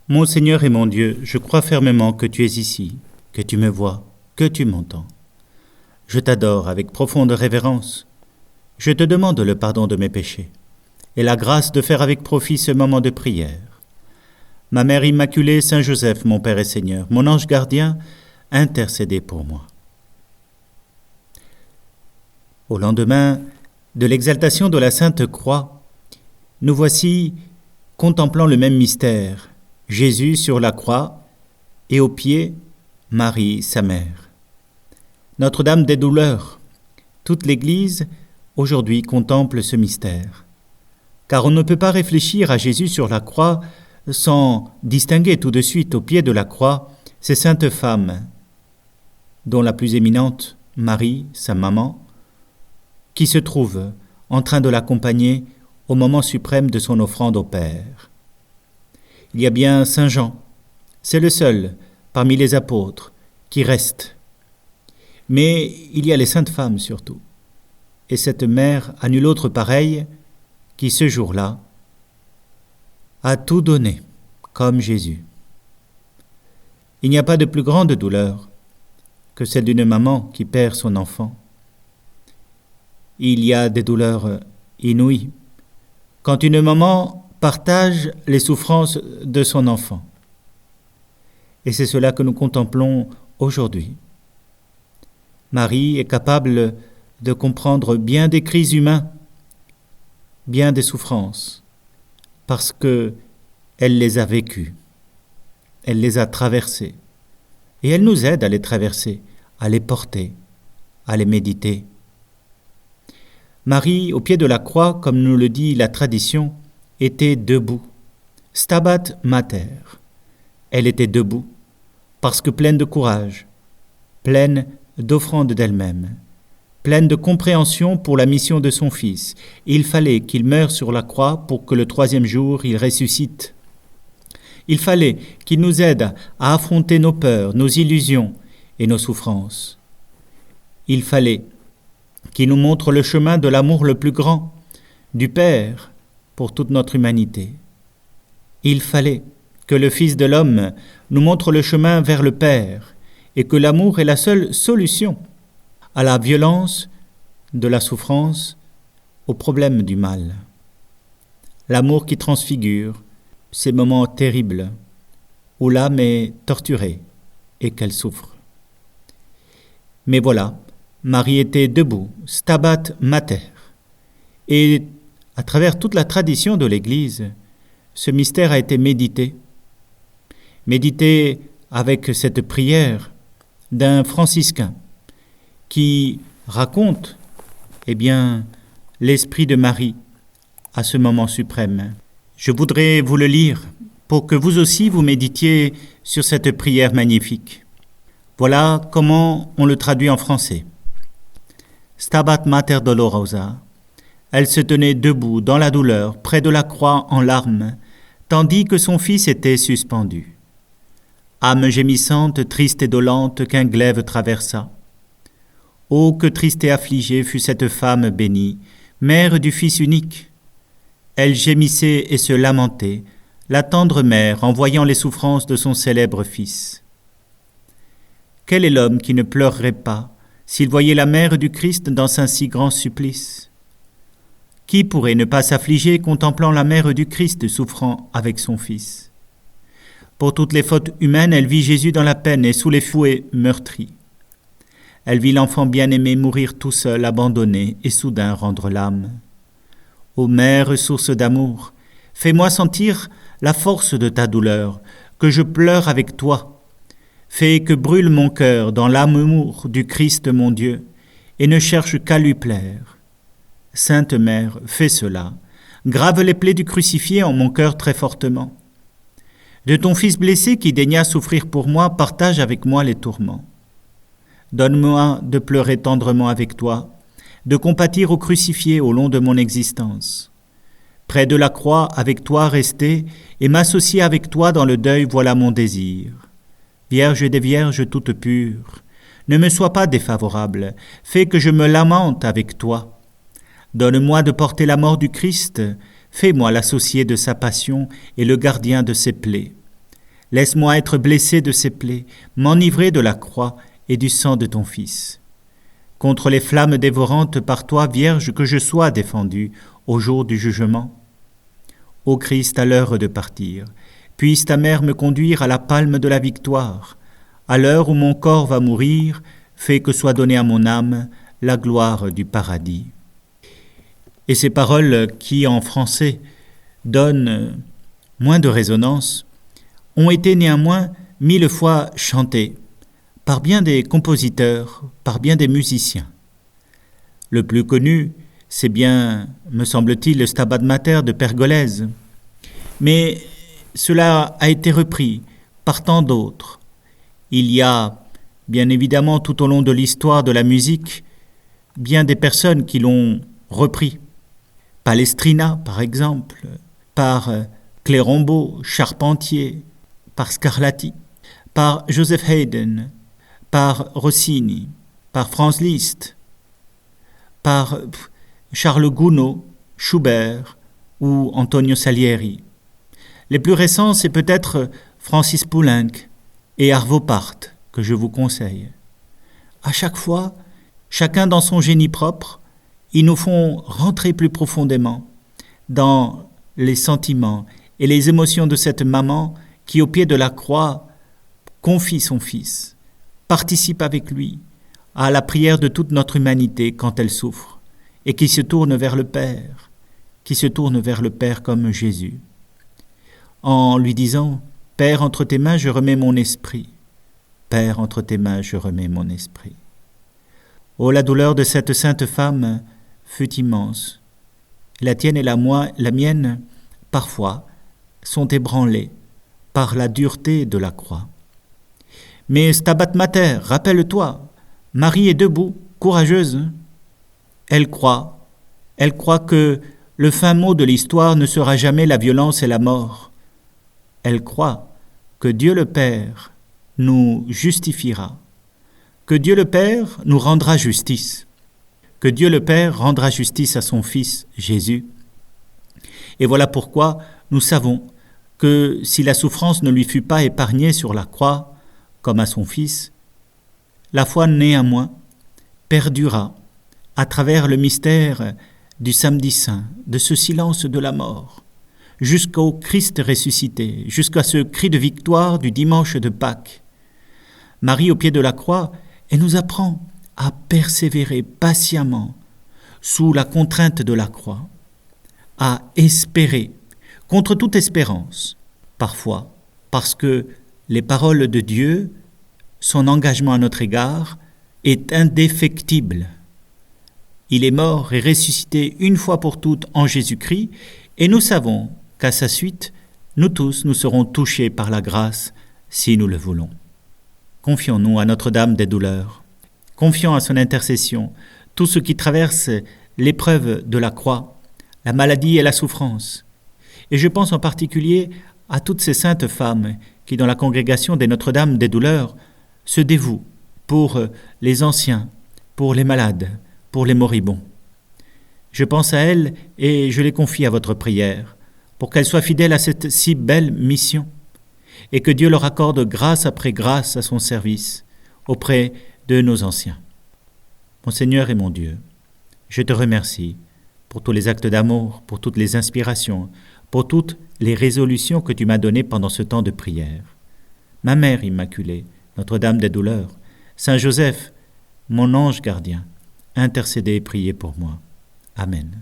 Mon Seigneur et mon Dieu, je crois fermement que tu es ici, que tu me vois, que tu m'entends. Je t'adore avec profonde révérence. Je te demande le pardon de mes péchés et la grâce de faire avec profit ce moment de prière. Ma Mère Immaculée, Saint Joseph, mon Père et Seigneur, mon ange gardien, intercédez pour moi. Au lendemain de l'exaltation de la Sainte Croix, nous voici contemplant le même mystère, Jésus sur la croix et au pied, Marie, sa mère. Notre-Dame des douleurs, toute l'Église aujourd'hui contemple ce mystère. Car on ne peut pas réfléchir à Jésus sur la croix sans distinguer tout de suite au pied de la croix ces saintes femmes, dont la plus éminente, Marie, sa maman, qui se trouve en train de l'accompagner au moment suprême de son offrande au Père. Il y a bien Saint Jean, c'est le seul parmi les apôtres qui reste. Mais il y a les saintes femmes surtout. Et cette mère à nulle autre pareille qui ce jour-là a tout donné comme Jésus. Il n'y a pas de plus grande douleur que celle d'une maman qui perd son enfant. Il y a des douleurs inouïes quand une maman partage les souffrances de son enfant. Et c'est cela que nous contemplons aujourd'hui. Marie est capable de comprendre bien des cris humains, bien des souffrances, parce qu'elle les a vécues, elle les a traversées, et elle nous aide à les traverser, à les porter, à les méditer. Marie, au pied de la croix, comme nous le dit la tradition, était debout. Stabat Mater. Elle était debout, parce que pleine de courage, pleine d'offrande d'elle-même, pleine de compréhension pour la mission de son Fils. Il fallait qu'il meure sur la croix pour que le troisième jour il ressuscite. Il fallait qu'il nous aide à affronter nos peurs, nos illusions et nos souffrances. Il fallait qu'il nous montre le chemin de l'amour le plus grand, du Père, pour toute notre humanité. Il fallait que le Fils de l'homme nous montre le chemin vers le Père et que l'amour est la seule solution à la violence de la souffrance, au problème du mal. L'amour qui transfigure ces moments terribles où l'âme est torturée et qu'elle souffre. Mais voilà, Marie était debout, Stabat Mater, et à travers toute la tradition de l'Église, ce mystère a été médité avec cette prière d'un franciscain qui raconte, l'esprit de Marie à ce moment suprême. Je voudrais vous le lire pour que vous aussi vous méditiez sur cette prière magnifique. Voilà comment on le traduit en français. Stabat Mater Dolorosa. Elle se tenait debout dans la douleur, près de la croix en larmes, tandis que son fils était suspendu. Âme gémissante, triste et dolente, qu'un glaive traversa. Oh, que triste et affligée fut cette femme bénie, mère du Fils unique. Elle gémissait et se lamentait, la tendre mère en voyant les souffrances de son célèbre Fils. Quel est l'homme qui ne pleurerait pas s'il voyait la mère du Christ dans un si grand supplice ? Qui pourrait ne pas s'affliger contemplant la mère du Christ souffrant avec son Fils ? Pour toutes les fautes humaines, elle vit Jésus dans la peine et sous les fouets meurtri. Elle vit l'enfant bien-aimé mourir tout seul, abandonné, et soudain rendre l'âme. Ô mère, source d'amour, fais-moi sentir la force de ta douleur, que je pleure avec toi. Fais que brûle mon cœur dans l'amour du Christ mon Dieu, et ne cherche qu'à lui plaire. Sainte Mère, fais cela, grave les plaies du crucifié en mon cœur très fortement. De ton Fils blessé qui daigna souffrir pour moi, partage avec moi les tourments. Donne-moi de pleurer tendrement avec toi, de compatir au crucifié au long de mon existence. Près de la croix, avec toi rester, et m'associer avec toi dans le deuil, voilà mon désir. Vierge des Vierges toute pure, ne me sois pas défavorable, fais que je me lamente avec toi. Donne-moi de porter la mort du Christ, fais-moi l'associé de sa passion et le gardien de ses plaies. Laisse-moi être blessé de ses plaies, m'enivrer de la croix et du sang de ton Fils. Contre les flammes dévorantes par toi, Vierge, que je sois défendue au jour du jugement. Ô Christ, à l'heure de partir, puisse ta mère me conduire à la palme de la victoire. À l'heure où mon corps va mourir, fais que soit donnée à mon âme la gloire du paradis. Et ces paroles qui, en français, donnent moins de résonance, ont été néanmoins 1000 fois chantées par bien des compositeurs, par bien des musiciens. Le plus connu, c'est bien, me semble-t-il, le Stabat Mater de Pergolèse. Mais cela a été repris par tant d'autres. Il y a, bien évidemment, tout au long de l'histoire de la musique, bien des personnes qui l'ont repris. Palestrina, par exemple, par Clérambault, Charpentier, par Scarlatti, par Joseph Haydn, par Rossini, par Franz Liszt, par Charles Gounod, Schubert ou Antonio Salieri. Les plus récents, c'est peut-être Francis Poulenc et Arvo Pärt que je vous conseille. À chaque fois, chacun dans son génie propre, ils nous font rentrer plus profondément dans les sentiments et les émotions de cette maman qui, au pied de la croix, confie son Fils, participe avec lui à la prière de toute notre humanité quand elle souffre, et qui se tourne vers le Père, comme Jésus, en lui disant « Père, entre tes mains, je remets mon esprit. Père, entre tes mains, je remets mon esprit. » Oh, la douleur de cette sainte femme fut immense. La tienne et la mienne, parfois, sont ébranlées par la dureté de la croix. Mais Stabat Mater, rappelle-toi, Marie est debout, courageuse. Elle croit que le fin mot de l'histoire ne sera jamais la violence et la mort. Elle croit que Dieu le Père nous justifiera, que Dieu le Père nous rendra justice, que Dieu le Père rendra justice à son Fils Jésus. Et voilà pourquoi nous savons que si la souffrance ne lui fut pas épargnée sur la croix, comme à son Fils, la foi néanmoins perdura à travers le mystère du samedi saint, de ce silence de la mort, jusqu'au Christ ressuscité, jusqu'à ce cri de victoire du dimanche de Pâques. Marie, au pied de la croix, elle nous apprend à persévérer patiemment sous la contrainte de la croix, à espérer contre toute espérance, parfois parce que les paroles de Dieu, son engagement à notre égard, est indéfectible. Il est mort et ressuscité une fois pour toutes en Jésus-Christ, et nous savons qu'à sa suite, nous tous, nous serons touchés par la grâce si nous le voulons. Confions-nous à Notre-Dame des douleurs, confions à son intercession tout ce qui traverse l'épreuve de la croix, la maladie et la souffrance. Et je pense en particulier à toutes ces saintes femmes qui, dans la congrégation des Notre-Dame des douleurs, se dévouent pour les anciens, pour les malades, pour les moribonds. Je pense à elles et je les confie à votre prière, pour qu'elles soient fidèles à cette si belle mission, et que Dieu leur accorde grâce après grâce à son service auprès de nos anciens. Mon Seigneur et mon Dieu, je te remercie pour tous les actes d'amour, pour toutes les inspirations, pour toutes les résolutions que tu m'as données pendant ce temps de prière. Ma Mère Immaculée, Notre-Dame des douleurs, Saint Joseph, mon ange gardien, intercédez et priez pour moi. Amen.